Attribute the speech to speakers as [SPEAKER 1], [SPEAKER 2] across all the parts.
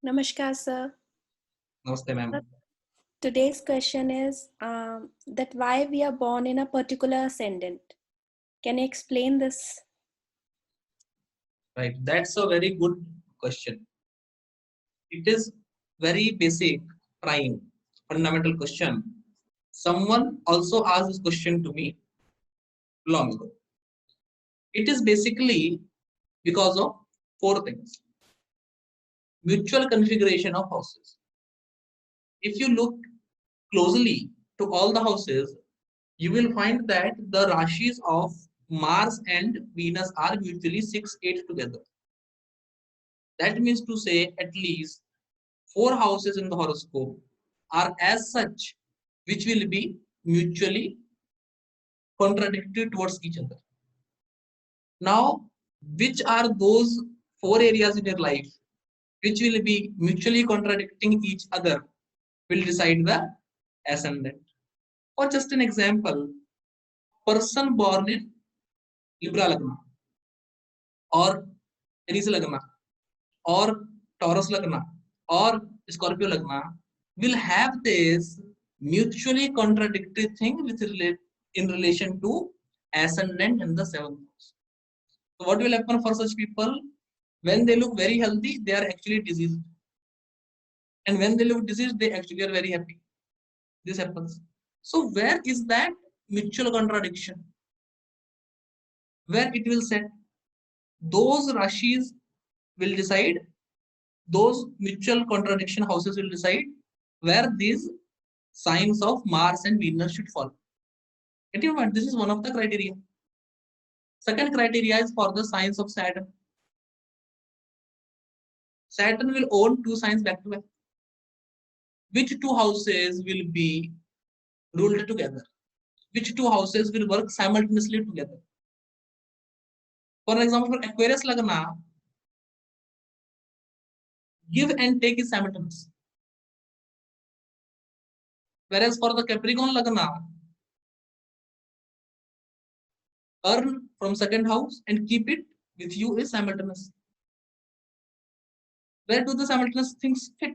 [SPEAKER 1] Namaskar, sir.
[SPEAKER 2] Namaste, ma'am.
[SPEAKER 1] Today's question is that why we are born in a particular ascendant. Can you explain this?
[SPEAKER 2] Right, that's a very good question. It is very basic, prime, fundamental question. Someone also asked this question to me long ago. It is basically because of four things. Mutual configuration of houses. If you look closely to all the houses, you will find that the rashis of Mars and Venus are usually 6, 8 together. That means to say at least four houses in the horoscope are as such which will be mutually contradictory towards each other. Now, which are those four areas in your life which will be mutually contradicting each other will decide the ascendant. For just an example, person born in Libra Lagna or Aries Lagna or Taurus Lagna or Scorpio Lagna will have this mutually contradictory thing with in relation to ascendant in the seventh house. So what will happen for such people? When they look very healthy, they are actually diseased. And when they look diseased, they actually are very happy. This happens. So where is that mutual contradiction? Where it will set? Those Rashis will decide, those mutual contradiction houses will decide where these signs of Mars and Venus should fall. Get your point? This is one of the criteria. Second criteria is for the signs of Saturn. Saturn will own two signs back to back. Which two houses will be ruled together? Which two houses will work simultaneously together? For example, for Aquarius Lagna, give and take is simultaneous. Whereas for the Capricorn Lagna, earn from second house and keep it with you is simultaneous. Where do the simultaneous things fit?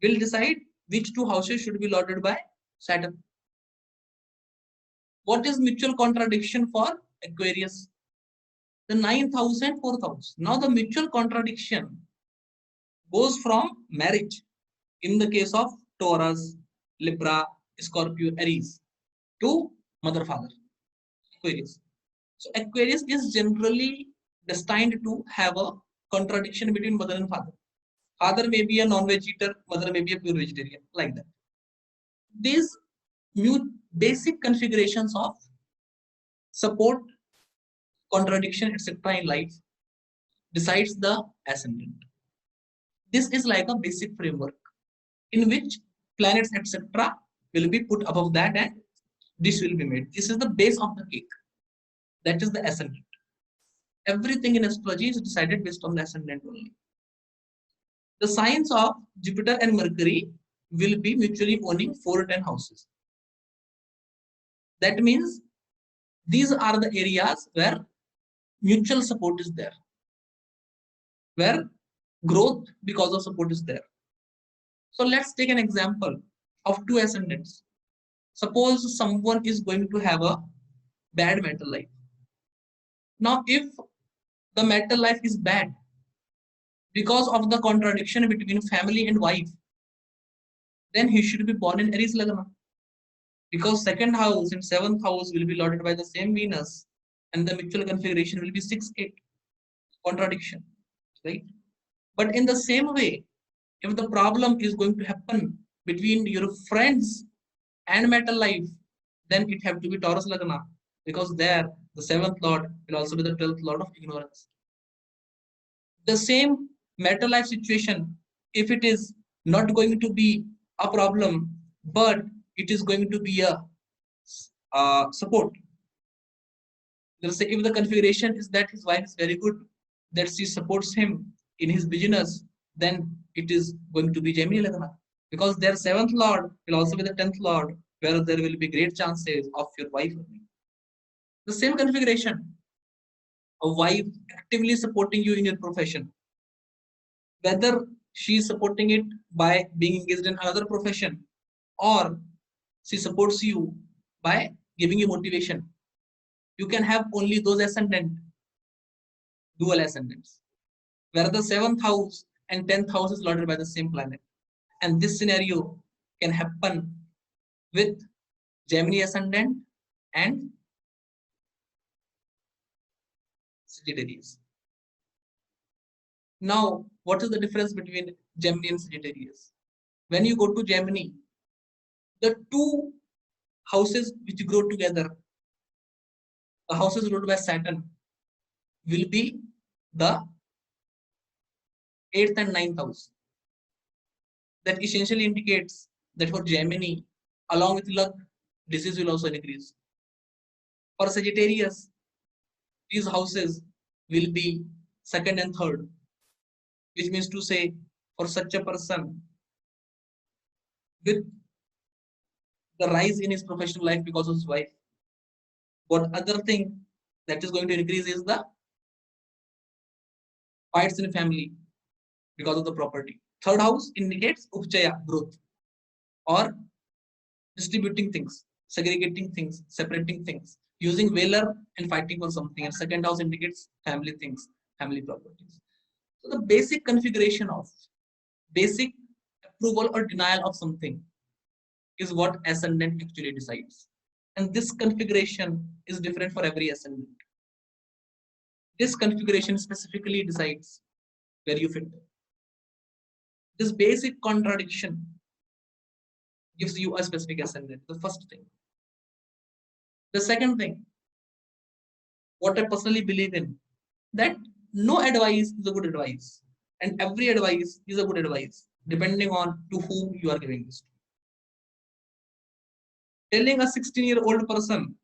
[SPEAKER 2] Will decide which two houses should be lorded by Saturn. What is mutual contradiction for Aquarius? The 9th house and 4th house. Now the mutual contradiction goes from marriage in the case of Taurus, Libra, Scorpio, Aries to mother father, Aquarius. So Aquarius is generally destined to have a contradiction between mother and father. Father may be a non-veg eater, mother may be a pure vegetarian, like that. These basic configurations of support, contradiction, etc. in life decides the ascendant. This is like a basic framework in which planets, etc. will be put above that and this will be made. This is the base of the cake. That is the ascendant. Everything in astrology is decided based on the ascendant only. The signs of Jupiter and Mercury will be mutually owning 4 to 10 houses. That means these are the areas where mutual support is there, where growth because of support is there. So let's take an example of two ascendants. Suppose someone is going to have a bad mental life. Now, if the mental life is bad because of the contradiction between family and wife, then he should be born in Aries Lagna. Because second house and seventh house will be lorded by the same Venus, and the mutual configuration will be 6, 8. Contradiction, right? But in the same way, if the problem is going to happen between your friends and mental life, then it have to be Taurus Lagna, because there the seventh lord will also be the 12th lord of ignorance. The same mental life situation, if it is not going to be a problem, but it is going to be a support. Let's say if the configuration is that his wife is very good, that she supports him in his business, then it is going to be Gemini Lagna. Because their seventh lord will also be the 10th lord, where there will be great chances of your wife. The same configuration, a wife actively supporting you in your profession, whether she is supporting it by being engaged in another profession, or she supports you by giving you motivation. You can have only those ascendant, dual ascendants, where the seventh house and 10th house is lorded by the same planet. And this scenario can happen with Gemini ascendant and Sagittarius. Now, what is the difference between Gemini and Sagittarius? When you go to Gemini, the two houses which grow together, the houses ruled by Saturn, will be the 8th and 9th house. That essentially indicates that for Gemini, along with luck, disease will also increase. For Sagittarius, these houses will be 2nd and 3rd, which means to say, for such a person with the rise in his professional life because of his wife, what other thing that is going to increase is the fights in family because of the property. Third house indicates upchaya, growth, or distributing things, segregating things, separating things, using valor and fighting for something. And second house indicates family things, family properties. So the basic configuration of basic approval or denial of something is what ascendant actually decides. And this configuration is different for every ascendant. This configuration specifically decides where you fit. This basic contradiction gives you a specific ascendant, the first thing. The second thing, what I personally believe in, that no advice is a good advice, and every advice is a good advice, depending on to whom you are giving this to. Telling a 16-year-old person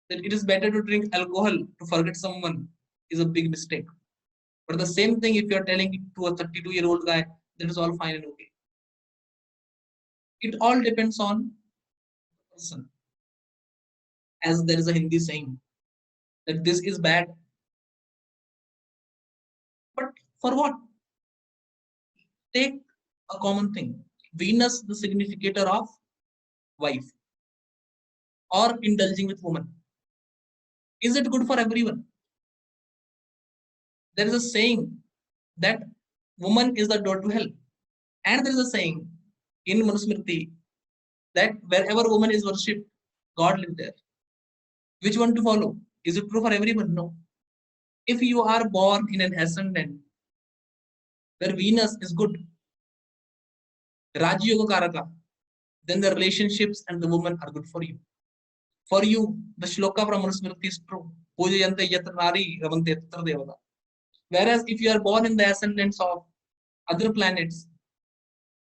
[SPEAKER 2] that it is better to drink alcohol to forget someone is a big mistake. But the same thing, if you are telling it to a 32-year-old guy, that is all fine and okay. It all depends on the person. As there is a Hindi saying that this is bad. But for what? Take a common thing. Venus, the significator of wife, or indulging with woman. Is it good for everyone? There is a saying that woman is the door to hell. And there is a saying in Manusmriti that wherever woman is worshipped, God lives there. Which one to follow? Is it true for everyone? No. If you are born in an ascendant where Venus is good, Raja Yoga Karaka, then the relationships and the woman are good for you. For you, the shloka from Manusmriti is true. Pujayante yatra nari ravante tatra devata. Whereas if you are born in the ascendants of other planets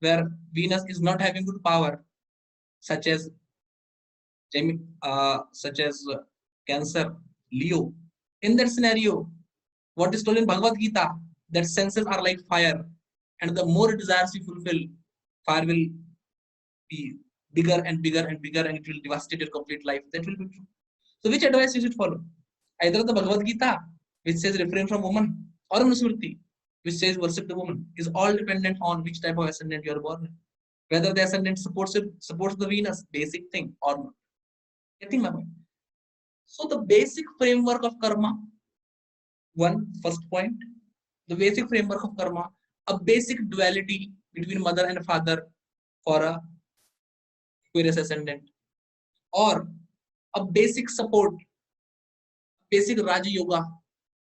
[SPEAKER 2] where Venus is not having good power, such as Cancer, Leo, in that scenario, what is told in Bhagavad Gita, that senses are like fire, and the more desires you fulfill, fire will be bigger and bigger and bigger, and it will devastate your complete life. That will be true. So which advice you should follow? Either the Bhagavad Gita, which says refrain from woman, or Manusmriti, which says worship the woman, is all dependent on which type of ascendant you are born in. Whether the ascendant supports the Venus, basic thing, or not. Getting my point? So the basic framework of karma, first point, the basic framework of karma, a basic duality between mother and father for a Aquarius ascendant, or a basic support, basic Raja Yoga,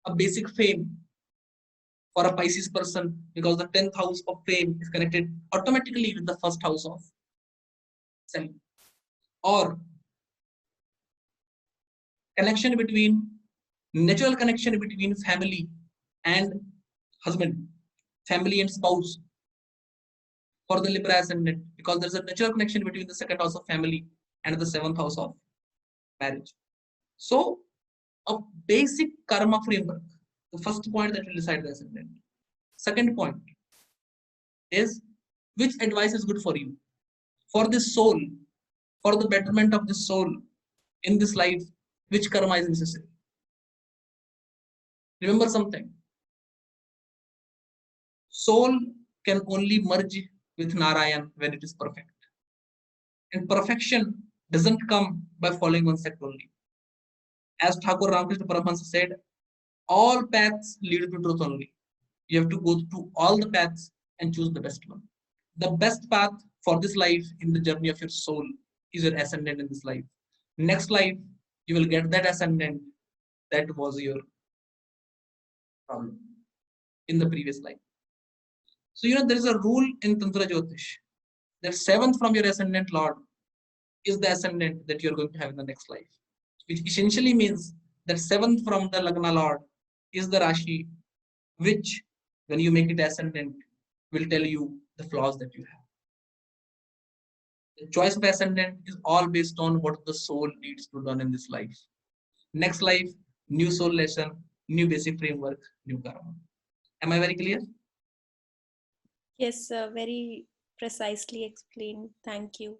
[SPEAKER 2] a basic fame for a Pisces person, because the 10th house of fame is connected automatically with the first house of self, or connection between natural connection between family and husband, family and spouse for the Libra ascendant, because there's a natural connection between the second house of family and the 7th house of marriage. So a basic karma framework, the first point that will decide the ascendant. Second point is which advice is good for you, for this soul, for the betterment of this soul in this life, which karma is necessary. Remember something. soul can only merge with Narayan when it is perfect. And perfection doesn't come by following one sect only. As Thakur Ramakrishna Paramahansa said, all paths lead to truth only. You have to go through all the paths and choose the best one. The best path for this life in the journey of your soul is your ascendant in this life. Next life, you will get that ascendant that was your problem in the previous life. So, there is a rule in Tantra Jyotish that seventh from your ascendant Lord is the ascendant that you're going to have in the next life, which essentially means that seventh from the Lagna Lord is the Rashi, which, when you make it ascendant, will tell you the flaws that you have. The choice of ascendant is all based on what the soul needs to done in this life. Next life, new soul lesson, new basic framework, new karma. Am I very clear?
[SPEAKER 1] Yes, very precisely explained. Thank you.